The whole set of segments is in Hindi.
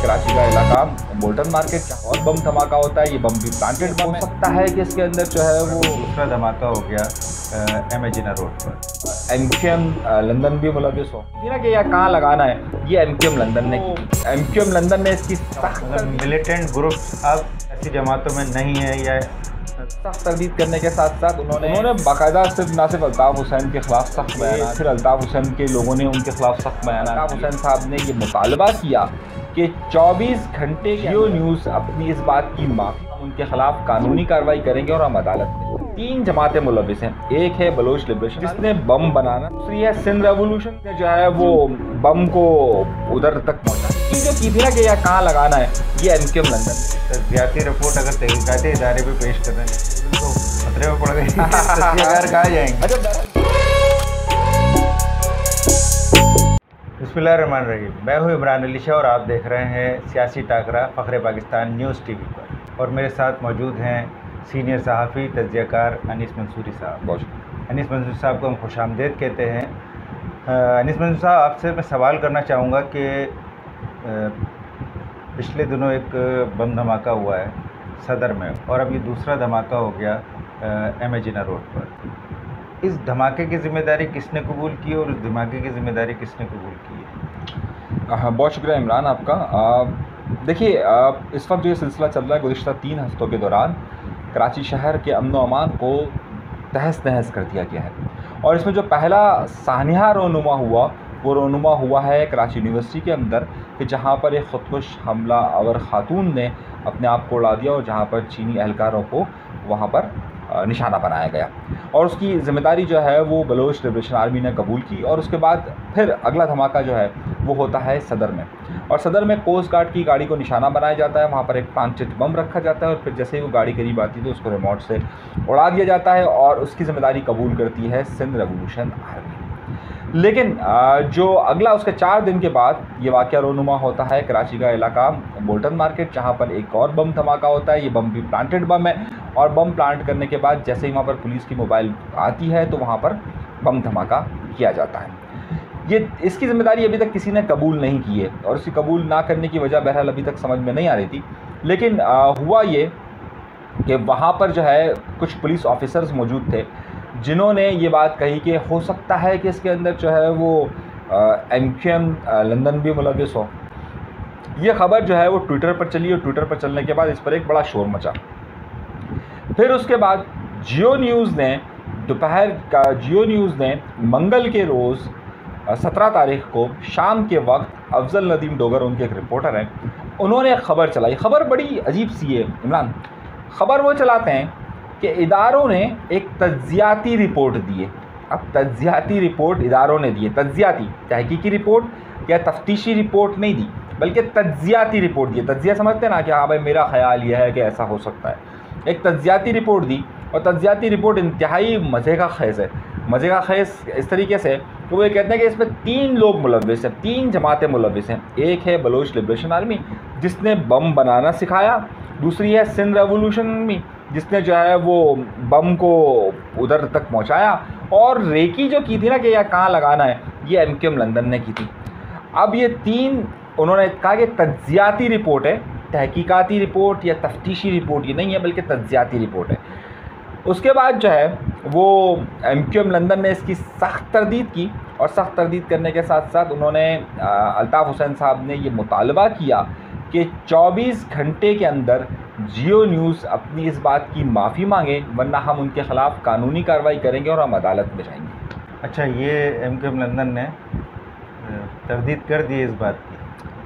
कराची का इलाका बोल्टन मार्केट, जहाँ और बम धमाका होता है। ये बम भी प्लांटेड बम हो सकता है कि इसके अंदर जो है वो दूसरा धमाका हो गया एमेजिना रोड पर। MQM लंदन भी मुलविस हो ना कि यह कहाँ लगाना है, ये MQM लंदन ने की। MQM लंदन ने इसकी सख्त मिलिटेंट ग्रुप्स अब ऐसी जमातों में नहीं है या सख्त तरदीद करने के साथ साथ उन्होंने बाकायदा ना सिर्फ अल्ताफ़ हुसैन के खिलाफ सख्त बयान, फिर अल्ताफ़ हुसैन के लोगों ने उनके खिलाफ सख्त बयान। अल्ताफ़ हुसैन साहब ने ये मुतालबा किया कि 24 घंटे जियो न्यूज़ अपनी इस बात की माफ़ी, हम उनके खिलाफ कानूनी कार्रवाई करेंगे और हम अदालत में। 3 जमातें मुलविस हैं। एक है बलोच लिबरेशन जिसने बम बनाना, दूसरी है सिंध रेवोल्यूशन ने जो है वो बम को उधर तक पहुँचा। ये जो की थी ना कि यह कहाँ लगाना है, ये MQM लंदन। तज्जियाती रिपोर्ट अगर तहकीकाती इदारे पे पेश कर रहे हैं तो खतरे में पड़ गए। तज्जियाकार कहाँ जाएंगे? बिस्मिल्लाहिर्रहमानिर्रहीम। मैं हूँ इमरान अली शाह और आप देख रहे हैं सियासी टाकरा फ़ख्र पाकिस्तान न्यूज़ TV पर, और मेरे साथ मौजूद हैं सीनियर सहाफ़ी तज्जियाकार अनीस मंसूरी साहब। अनीस मंसूरी साहब को हम खुशामदीद कहते हैं। अनीस मंसूरी साहब, आपसे मैं सवाल करना चाहूँगा कि पिछले दिनों एक बम धमाका हुआ है सदर में, और अब ये दूसरा धमाका हो गया एमेजिना रोड पर। इस धमाके की ज़िम्मेदारी किसने कबूल की और उस धमाके की ज़िम्मेदारी किसने कबूल की है? हाँ, बहुत शुक्रिया इमरान आपका। देखिए, इस वक्त जो ये सिलसिला चल रहा है, गुज़िश्ता 3 हफ्तों के दौरान कराची शहर के अमन व अमान को तहस नहस कर दिया गया है। और इसमें जो पहला सानिया रोनुमा हुआ वो रोनुमा हुआ है कराची यूनिवर्सिटी के अंदर, कि जहाँ पर एक ख़ुदकुश हमला आवर ख़ातून ने अपने आप को उड़ा दिया और जहाँ पर चीनी एहलकारों को वहाँ पर निशाना बनाया गया, और उसकी ज़िम्मेदारी जो है वो बलोच लिबरेशन आर्मी ने कबूल की। और उसके बाद फिर अगला धमाका जो है वो होता है सदर में, और सदर में कोस्ट गार्ड की गाड़ी को निशाना बनाया जाता है। वहाँ पर एक प्लांटेड बम रखा जाता है और फिर जैसे ही वो गाड़ी करीब आती है तो उसको रिमोट से उड़ा दिया जाता है, और उसकी ज़िम्मेदारी कबूल करती है सिंध रेवोल्यूशन आर्मी। लेकिन जो अगला उसके 4 दिन के बाद ये वाक़या रोनुमा होता है कराची का इलाका बोल्टन मार्केट, जहाँ पर एक और बम धमाका होता है। ये बम भी प्लांटेड बम है, और बम प्लांट करने के बाद जैसे ही वहाँ पर पुलिस की मोबाइल आती है तो वहाँ पर बम धमाका किया जाता है। ये इसकी ज़िम्मेदारी अभी तक किसी ने कबूल नहीं की है, और इसकी कबूल ना करने की वजह बहरहाल अभी तक समझ में नहीं आ रही थी। लेकिन हुआ ये कि वहाँ पर जो है कुछ पुलिस ऑफिसर्स मौजूद थे जिन्होंने ये बात कही कि हो सकता है कि इसके अंदर जो है वो MQM लंदन भी मुलविस हो। ये ख़बर जो है वो ट्विटर पर चली, और ट्विटर पर चलने के बाद इस पर एक बड़ा शोर मचा। फिर उसके बाद जियो न्यूज़ ने मंगल के रोज़ 17 तारीख़ को शाम के वक्त अफजल नदीम डोगर, उनके एक रिपोर्टर हैं, उन्होंने एक ख़बर चलाई। ख़बर बड़ी अजीब सी है इमरान। ख़बर वो चलाते हैं कि इदारों ने एक तज्जियाती रिपोर्ट दी है। अब तज्जियाती रिपोर्ट इदारों ने दी है, तज्जियाती तहकीकी रिपोर्ट या तफ्तीशी रिपोर्ट नहीं दी, बल्कि तज्जियाती रिपोर्ट दी है। तज्जिया समझते हैं ना कि हाँ भाई मेरा ख्याल यह है कि ऐसा हो सकता है। एक तज्जियाती रिपोर्ट दी, और तज्जियाती रिपोर्ट इंतहाई मज़े का खेस है। मज़े का खेस इस तरीके से कि वो ये कहते हैं कि इसमें 3 लोग मुलविस हैं, 3 जमातें मुलविस हैं। एक है बलोच लिबरेशन आर्मी जिसने बम बनाना सिखाया, दूसरी है सिंध रेवोल्यूशन आर्मी जिसने जो है वो बम को उधर तक पहुंचाया, और रेकी जो की थी ना कि यह कहाँ लगाना है, ये MQM लंदन ने की थी। अब ये 3 उन्होंने कहा कि तज्जियाती रिपोर्ट है, तहकीकाती रिपोर्ट या तफ्तीशी रिपोर्ट ये नहीं है, बल्कि तज्जियाती रिपोर्ट है। उसके बाद जो है वो MQM लंदन ने इसकी सख्त तरदीद की, और सख्त तरदीद करने के साथ साथ उन्होंने अल्ताफ़ हुसैन साहब ने ये मुतालबा किया कि 24 घंटे के अंदर जियो न्यूज़ अपनी इस बात की माफ़ी मांगे, वरना हम उनके ख़िलाफ़ कानूनी कार्रवाई करेंगे और हम अदालत में जाएंगे। अच्छा, ये MQM लंदन ने तरदीद कर दी इस बात की?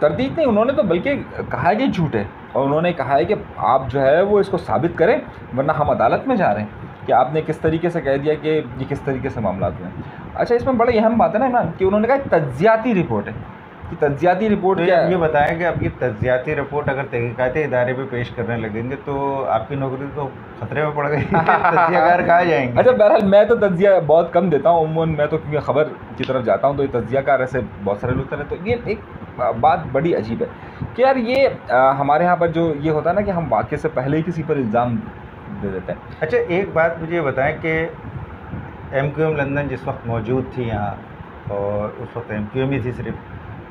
तरदीद नहीं, उन्होंने तो बल्कि कहा है कि झूठ है, और उन्होंने कहा है कि आप जो है वो इसको साबित करें, वरना हम अदालत में जा रहे हैं कि आपने किस तरीके से कह दिया कि ये किस तरीके से मामला हुए। अच्छा, इसमें बड़ी अहम बात है ना इमरान कि उन्होंने कहा तज्जियाती रिपोर्ट है। कि तज्जियाती रिपोर्ट तो क्या ये बताएं कि आपकी तज्जियाती रिपोर्ट अगर तहकीकाती इदारे पे पेश करने लगेंगे तो आपकी नौकरी तो खतरे में पड़ गई। तज्जियाकार कहाँ जाएंगे? अच्छा, बहरहाल मैं तो तज्जिया बहुत कम देता हूँ उम्मन, मैं तो क्योंकि ख़बर की तरफ जाता हूँ, तो ये तज्जियाकार ऐसे बहुत सारे लोग हैं। तो ये एक बात बड़ी अजीब है कि यार ये हमारे यहाँ पर जो ये होता है ना कि हम वाक़े से पहले ही किसी पर इल्ज़ाम दे देते हैं। अच्छा, एक बात मुझे बताएं कि MQM लंदन जिस वक्त मौजूद थी यहाँ, और उस वक्त MQM ही थी सिर्फ,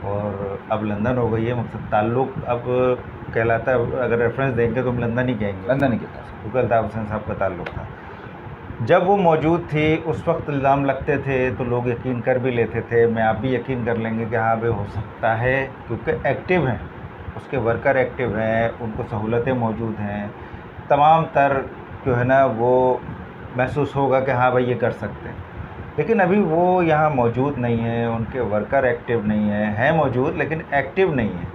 और अब लंदन हो गई है। मकसद ताल्लुक़ अब कहलाता है, अगर रेफरेंस देंगे तो हम लंदन ही कहेंगे, लंदन ही कहता है, क्योंकि अल्ताफ़ हुसैन साहब का ताल्लुक़ था। जब वो मौजूद थी उस वक्त इल्ज़ाम लगते थे तो लोग यकीन कर भी लेते थे। मैं आप भी यकीन कर लेंगे कि हाँ भाई हो सकता है, क्योंकि एक्टिव हैं, उसके वर्कर एक्टिव हैं, उनको सहूलतें मौजूद हैं, तमाम तर जो है ना वो महसूस होगा कि हाँ भाई ये कर सकते हैं। लेकिन अभी वो यहाँ मौजूद नहीं है, उनके वर्कर एक्टिव नहीं है मौजूद लेकिन एक्टिव नहीं है।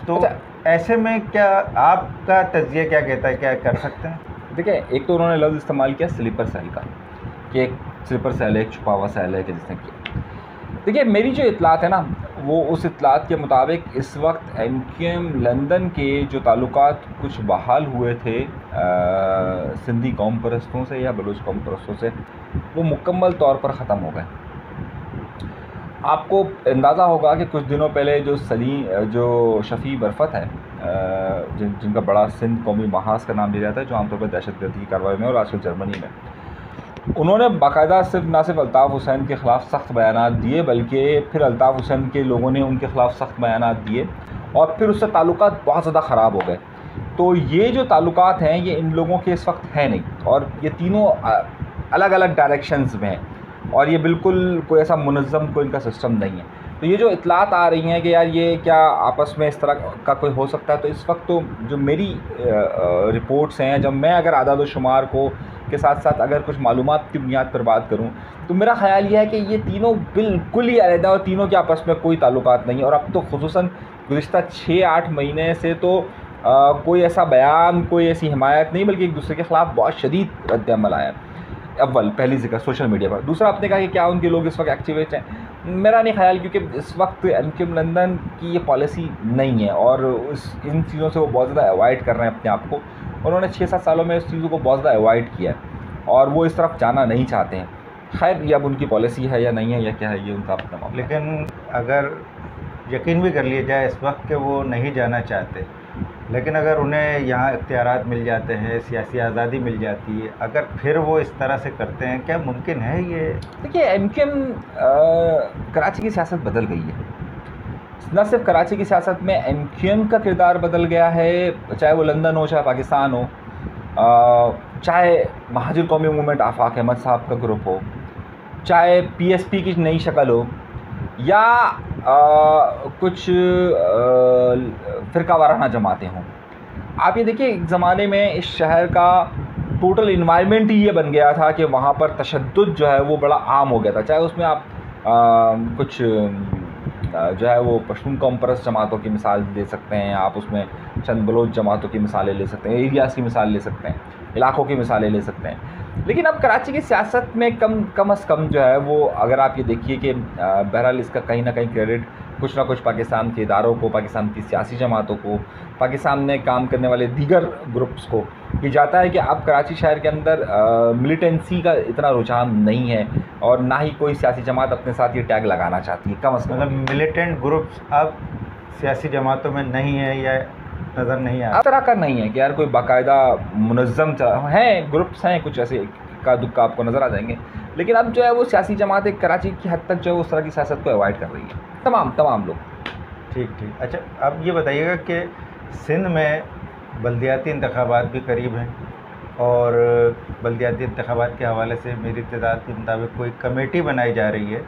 तो ऐसे में क्या आपका तज्ज़िया क्या कहता है, क्या कर सकते हैं? देखिए, एक तो उन्होंने लफ्ज़ इस्तेमाल किया स्लीपर सेल का, कि एक स्लीपर सेल है, एक छुपा हुआ सेल है कि जिसने किया। देखिए, मेरी जो इत्तलात है ना, वो उस इत्तलात के मुताबिक इस वक्त MQM लंदन के जो ताल्लुकात कुछ बहाल हुए थे सिंधी कौम परस्तों से या बलूच कौम परस्तों से, वो मुकम्मल तौर पर ख़त्म हो गए। आपको अंदाज़ा होगा कि कुछ दिनों पहले जो शफ़ी बरफ़त है, जिनका बड़ा सिंध कौमी महाज का नाम लिया जाता है, जो आमतौर पर दहशतगर्दी की कार्रवाई में और आजकल जर्मनी में, उन्होंने बाकायदा ना सिर्फ अल्ताफ़ हुसैन के ख़िलाफ़ सख्त बयानात दिए, बल्कि फिर अल्ताफ़ हुसैन के लोगों ने उनके ख़िलाफ़ सख्त बयानात दिए और फिर उससे ताल्लुकात बहुत ज़्यादा ख़राब हो गए। तो ये जो ताल्लुकात हैं ये इन लोगों के इस वक्त हैं नहीं, और ये तीनों अलग अलग डायरेक्शंस में हैं, और ये बिल्कुल कोई ऐसा मुनज़्ज़म कोई इनका सिस्टम नहीं है। तो ये जो इत्तलात आ रही हैं कि यार ये क्या आपस में इस तरह का कोई हो सकता है, तो इस वक्त तो जो मेरी रिपोर्ट्स हैं, जब मैं अगर आदाद व शुमार को के साथ साथ अगर कुछ मालूमात की बुनियाद पर बात करूं, तो मेरा ख़्याल ये है कि ये तीनों बिल्कुल ही अलग और तीनों के आपस में कोई ताल्लुकात नहीं है। और अब तो खुसूसन गुज़िश्ता 6-8 महीने से तो कोई ऐसा बयान, कोई ऐसी हिमायत नहीं, बल्कि एक दूसरे के ख़िलाफ़ बहुत शदीद रद्द-ए-अमल आया। पहली ज़िक्र सोशल मीडिया पर। दूसरा, आपने कहा कि क्या उनके लोग इस वक्त एक्टिवेट हैं, मेरा नहीं ख्याल, क्योंकि इस वक्त MQM लंदन की ये पॉलिसी नहीं है और इन चीज़ों से वो बहुत ज़्यादा अवॉइड कर रहे हैं अपने आप को। उन्होंने 6-7 सालों में इस चीज़ों को बहुत ज़्यादा अवॉइड किया है और वो इस तरफ जाना नहीं चाहते हैं। खैर, ये अब उनकी पॉलिसी है या नहीं है या क्या है, ये उनका अपना मामला। लेकिन अगर यकीन भी कर लिया जाए इस वक्त कि वो नहीं जाना चाहते, लेकिन अगर उन्हें यहाँ इख्तियारात मिल जाते हैं, सियासी आज़ादी मिल जाती है, अगर फिर वो इस तरह से करते हैं, क्या मुमकिन है ये? देखिए, MQM कराची की सियासत बदल गई है। न सिर्फ कराची की सियासत में MQM का किरदार बदल गया है, चाहे वो लंदन हो, चाहे पाकिस्तान हो, चाहे महाजिर कौमी मूवमेंट आफाक अहमद साहब का ग्रुप हो, चाहे PSP की नई शक्ल हो, या कुछ फ़िरका वाराना जमातें हों। आप ये देखिए, एक ज़माने में इस शहर का टोटल इन्वायरमेंट ही ये बन गया था कि वहाँ पर तशद्दुद जो है वो बड़ा आम हो गया था। चाहे उसमें आप कुछ जो है वो पश्तून कौम परस्त जमातों की मिसाल दे सकते हैं, आप उसमें चंद बलोच जमातों की मिसालें ले सकते हैं, एरियाज़ की मिसाल ले सकते हैं, इलाक़ों की मिसालें ले सकते हैं। लेकिन अब कराची की सियासत में कम अज़ कम जो है वो, अगर आप ये देखिए कि बहरहाल इसका कहीं ना कहीं क्रेडिट कुछ ना कुछ पाकिस्तान के इदारों को, पाकिस्तान की सियासी जमातों को, पाकिस्तान में काम करने वाले दीगर ग्रुप्स को ये जाता है कि अब कराची शहर के अंदर मिलिटेंसी का इतना रुझान नहीं है और ना ही कोई सियासी जमात अपने साथ ये टैग लगाना चाहती है, कम अज़ कम। मतलब मिलिटेंट ग्रुप्स अब सियासी जमातों में नहीं है या नज़र नहीं आता? तरह का नहीं है कि यार कोई बाकायदा मुनज़्ज़म हैं, ग्रुप्स हैं कुछ ऐसे का दुक्का आपको नज़र आ जाएंगे, लेकिन अब जो है वो सियासी जमातें कराची की हद तक जो है उस तरह की सियासत को अवॉइड कर रही है, तमाम लोग। ठीक। अच्छा, अब ये बताइएगा कि सिंध में बल्दियाती इंतखाबात भी करीब हैं और बल्दियाती इंतखाबात के हवाले से मेरी इत्तेदाद के मुताबिक कोई कमेटी बनाई जा रही है,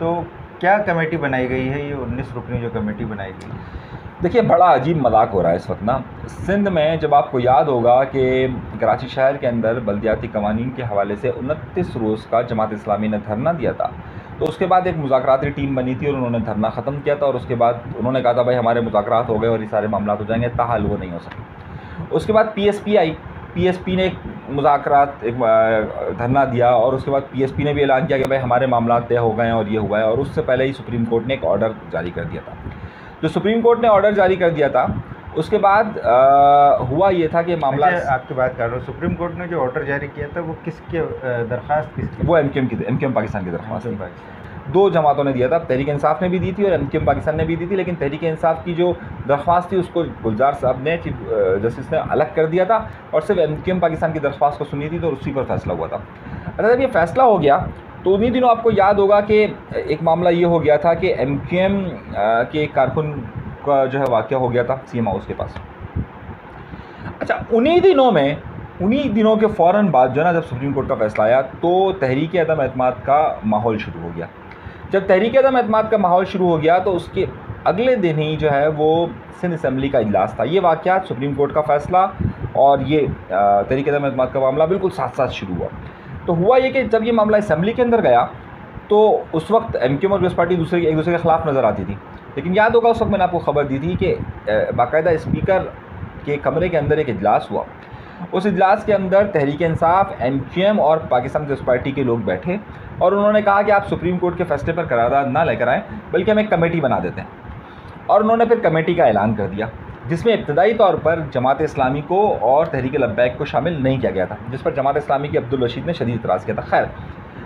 तो क्या कमेटी बनाई गई है? ये 19 रुकनी जो कमेटी बनाई गई है। देखिए, बड़ा अजीब मजाक हो रहा है इस वक्त ना सिंध में। जब आपको याद होगा कि कराची शहर के अंदर बल्दियाती कवानीन के हवाले से 29 रोज़ का जमात इस्लामी ने धरना दिया था, तो उसके बाद एक मुज़ाकराती टीम बनी थी और उन्होंने धरना ख़त्म किया था और उसके बाद उन्होंने कहा था भाई हमारे मुज़ाकरात हो गए और ये सारे मामला हो जाएंगे, ताहाल वो नहीं हो सके। उसके बाद PSP आई, PSP ने एक धरना दिया और उसके बाद PSP ने भी ऐलान किया कि भाई हमारे मामला तय हो गए हैं और ये हुआ है, और उससे पहले ही सुप्रीम कोर्ट ने एक ऑर्डर जारी कर दिया था। जो सुप्रीम कोर्ट ने ऑर्डर जारी कर दिया था उसके बाद हुआ ये था कि मामला, आपकी बात कर रहा हूँ, सुप्रीम कोर्ट ने जो ऑर्डर जारी किया था वो किसके दरख्वास्त किसकी? वो MQM पाकिस्तान की दरख्वास्त थी। 2 जमातों ने दिया था, तहरीक इंसाफ ने भी दी थी और MQM पाकिस्तान ने भी दी थी, लेकिन तहरीक इंसाफ की जो दरख्वास्त थी उसको गुलजार साहब ने, चीफ जस्टिस ने अलग कर दिया था और सिर्फ MQM पाकिस्तान की दरख्वास्त को सुनी थी, तो उसी पर फैसला हुआ था। अच्छा, जब ये फैसला हो गया तो उन्हीं दिनों आपको याद होगा कि एक मामला ये हो गया था कि MQM के एक कारकुन का जो है वाक़या हो गया था CM हाउस के पास। अच्छा, उन्हीं दिनों के फ़ौरन बाद जो है ना, जब सुप्रीम कोर्ट का फैसला आया तो तहरीक अदम एतमाद का माहौल शुरू हो गया। जब तहरीक अदम एतमाद का माहौल शुरू हो गया तो उसके अगले दिन ही जो है वो सिंध असम्बली का इजलास था। ये वाक़यात, सुप्रीम कोर्ट का फ़ैसला और ये तहरीक अदम एतमाद का मामला बिल्कुल साथ साथ शुरू हुआ। तो हुआ ये कि जब ये मामला असम्बली के अंदर गया तो उस वक्त MQM और पीपल्स पार्टी एक दूसरे के ख़िलाफ़ नज़र आती थी। लेकिन याद होगा उस वक्त मैंने आपको ख़बर दी थी कि बाकायदा स्पीकर के कमरे के अंदर एक इजलास हुआ। उस इजलास के अंदर तहरीक इंसाफ, MQM और पाकिस्तान पीपल्स पार्टी के लोग बैठे और उन्होंने कहा कि आप सुप्रीम कोर्ट के फैसले पर करारदाद ना लेकर आएँ, बल्कि हम एक कमेटी बना देते हैं। और उन्होंने फिर कमेटी का ऐलान कर दिया, जिसमें इब्तदाई तौर पर जमात इस्लामी को और तहरीक लब्बैक को शामिल नहीं किया गया था, जिस पर जमात इस्लामी के अब्दुल रशीद ने शदीद इतराज़ किया था। खैर,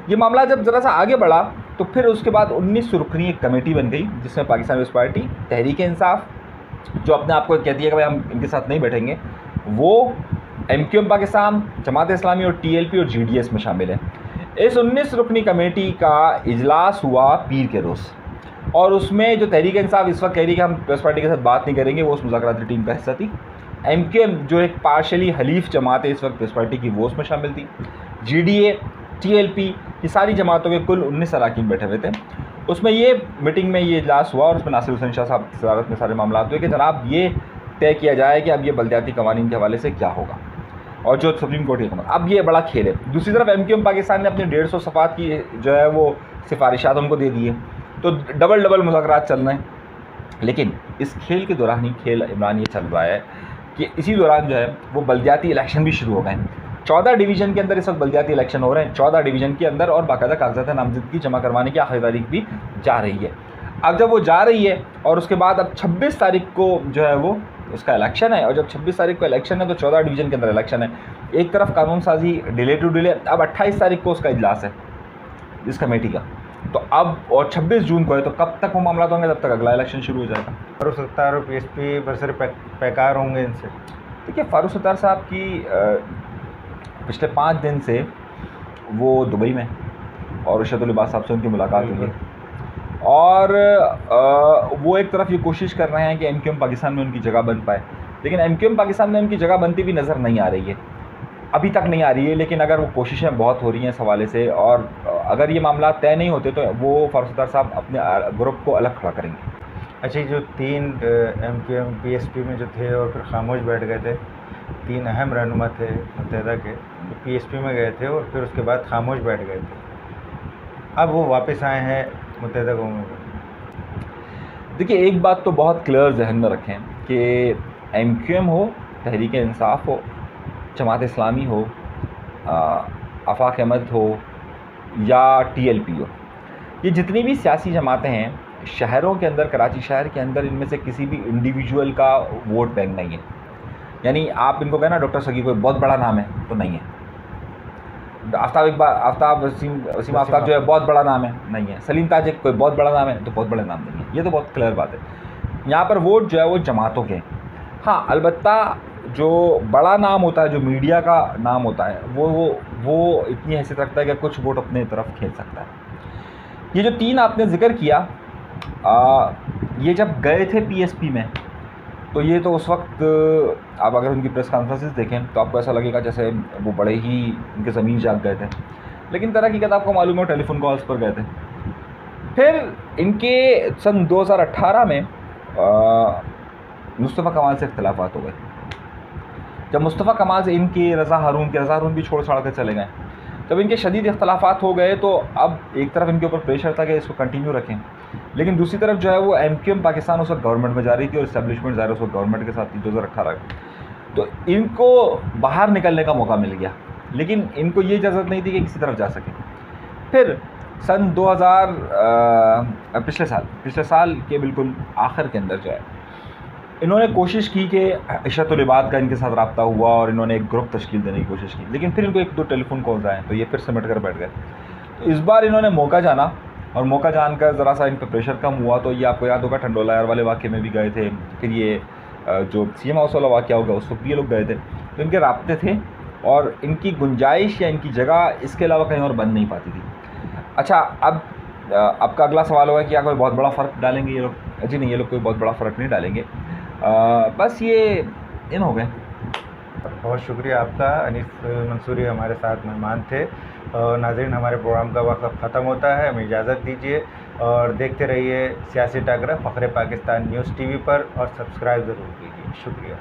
ये मामला जब ज़रा सा आगे बढ़ा तो फिर उसके बाद 19 रुकनी एक कमेटी बन गई, जिसमें पाकिस्तान पीपल्स पार्टी, तहरीक इंसाफ जो अपने आप को कहती है कि भाई हम इनके साथ नहीं बैठेंगे, वो MQM पाकिस्तान, जमात इस्लामी और TLP और GDS में शामिल है। इस 19 रुकनी कमेटी का इजलास हुआ पीर के रोज़, और उसमें जो तहरीक इंसाफ इस वक्त कह रही है कि हम पीपल्स पार्टी के साथ बात नहीं करेंगे, वो उस मुज़ाकराती टीम का हिस्सा थी। MQM जो एक पार्शली हलीफ जमात है इस वक्त पीपल्स पार्टी की, वो उसमें शामिल थी। GDA, TLP, ये सारी जमातों के कुल 19 अरकान बैठे हुए थे। उसमें ये मीटिंग में ये इजलास हुआ और उसमें नासिर हुसैन शाह साहब की सदारत में सारे मामला हुए कि जनाब ये तय किया जाए कि अब ये बल्दियाती कवानीन के हवाले से क्या होगा, और जो सुप्रीम कोर्ट की अब ये बड़ा खेल है। दूसरी तरफ MQM पाकिस्तान ने अपने 150 सफ़ात की जो है वो सिफारिशात उनको दे दी है, तो डबल मुज़ाकरात चल रहे हैं। लेकिन इस खेल के दौरान ही खेल इमरान ये चल रहा है कि इसी दौरान जो है वो बल्दियाती इलेक्शन भी शुरू हो गए हैं। 14 डिवीज़न के अंदर इस वक्त बल्दियाती इलेक्शन हो रहे हैं, 14 डिवीज़न के अंदर, और बाकायदा कागजात नामजदगी जमा करवाने की आखिरी तारीख भी जा रही है। अब जब वो जा रही है और उसके बाद अब 26 तारीख को जो है वो उसका इलेक्शन है, और जब 26 तारीख को इलेक्शन है तो 14 डिवीज़न के अंदर इलेक्शन है। एक तरफ कानून साजी डिले टू डिले, अब 28 तारीख को उसका इजलास है इस कमेटी का, तो अब और 26 जून को है, तो कब तक वो मामला होंगे, तब तक अगला इलेक्शन शुरू हो जाएगा। फारूक सत्तार और PSP बरसर पैकार होंगे इनसे। देखिए, फारूक सत्तार साहब की पिछले 5 दिन से वो दुबई में और अर्शद लिबास साहब से उनकी मुलाकात हुई है, और वो एक तरफ ये कोशिश कर रहे हैं कि MQM पाकिस्तान में उनकी जगह बन पाए, लेकिन MQM पाकिस्तान में उनकी जगह बनती हुई नज़र नहीं आ रही है, अभी तक नहीं आ रही है। लेकिन अगर वो कोशिशें बहुत हो रही हैं इस हवाले से, और अगर ये मामला तय नहीं होते तो वो फारूक सत्तार साहब अपने ग्रुप को अलग खड़ा करेंगे। अच्छा, जो 3 MQM PSP में जो थे और फिर खामोश बैठ गए थे, 3 अहम रहनुमा थे मुत्तहिदा के, जो PSP में गए थे और फिर उसके बाद खामोश बैठ गए थे, अब वो वापस आए हैं मुत्तहिदा कौमों में। देखिए, एक बात तो बहुत क्लियर जहन में रखें कि MQM हो, तहरीक इंसाफ हो, जमात इस्लामी हो, आफाक अहमद हो या TLP हो, ये जितनी भी सियासी जमातें हैं शहरों के अंदर, कराची शहर के अंदर, इनमें से किसी भी इंडिविजुअल का वोट बैंक नहीं है। यानी आप इनको कहना डॉक्टर सगी कोई बहुत बड़ा नाम है, तो नहीं है। वसीम आफ्ताब जो है बहुत बड़ा नाम है, नहीं है। सलीम ताजिक कोई बहुत बड़ा नाम है, तो बहुत बड़ा नाम नहीं है। ये तो बहुत क्लियर बात है। यहाँ पर वोट जो है वो जमातों के। हाँ, अलबत्ता जो बड़ा नाम होता है, जो मीडिया का नाम होता है, वो इतनी हैसियत रखता है कि कुछ वोट अपने तरफ खींच सकता है। ये जो 3 आपने जिक्र किया, ये जब गए थे PSP में, तो ये तो उस वक्त आप अगर उनकी प्रेस कॉन्फ्रेंसेस देखें तो आपको ऐसा लगेगा जैसे वो बड़े ही उनके ज़मीन जाग गए थे, लेकिन तरह की आपको मालूम है टेलीफोन कॉल्स पर गए थे। फिर इनके सन 2018 में मुस्तफ़ा कमाल से इख्तलाफात हो गए। जब मुस्तफ़ा कमाल से इनके रज़ा हारून भी छोड़ छाड़ कर चले गए, जब इनके शदीद इख्तलाफात हो गए तो अब एक तरफ इनके ऊपर प्रेशर था कि इसको कंटिन्यू रखें, लेकिन दूसरी तरफ जो है वो MQM पाकिस्तान उस वक्त गवर्नमेंट में जा रही थी और इस्टेब्लिशमेंट ज़ाहिर उस वक्त गवर्नमेंट के साथ थी 2018 में, तो इनको बाहर निकलने का मौका मिल गया, लेकिन इनको ये इजाज़त नहीं थी कि किसी तरफ जा सकें। फिर सन 2000 पिछले साल के बिल्कुल आखिर के अंदर जो है इन्होंने कोशिश की कि इशरतुल इबाद का इनके साथ रब्ता हुआ और इन्होंने एक ग्रुप तश्कील देने की कोशिश की, लेकिन फिर इनको 1-2 टेलीफोन कॉल्स आए तो ये फिर सिमट कर बैठ गए। तो इस बार इन्होंने मौका जाना, और मौका जानकर ज़रा सा इन पर प्रेशर कम हुआ, तो ये आपको याद होगा ठंडोला यार वाले वाक़े में भी गए थे, फिर ये जो CM हाउस वाला वाक़या होगा उस वक्त ये लोग गए थे, तो इनके राब्ते थे और इनकी गुंजाइश या इनकी जगह इसके अलावा कहीं और बन नहीं पाती थी। अच्छा, अब आपका अगला सवाल होगा कि क्या कोई बहुत बड़ा फ़र्क डालेंगे ये लोग? जी नहीं, ये लोग कोई बहुत बड़ा फ़र्क नहीं डालेंगे। बस ये इन हो गए। बहुत शुक्रिया आपका। अनीस मंसूरी हमारे साथ मेहमान थे। और नाज़रीन, हमारे प्रोग्राम का वक्त ख़त्म होता है, हमें इजाज़त दीजिए और देखते रहिए सियासी टाकरा फ़ख्रे पाकिस्तान न्यूज़ टीवी पर और सब्सक्राइब ज़रूर कीजिए। शुक्रिया।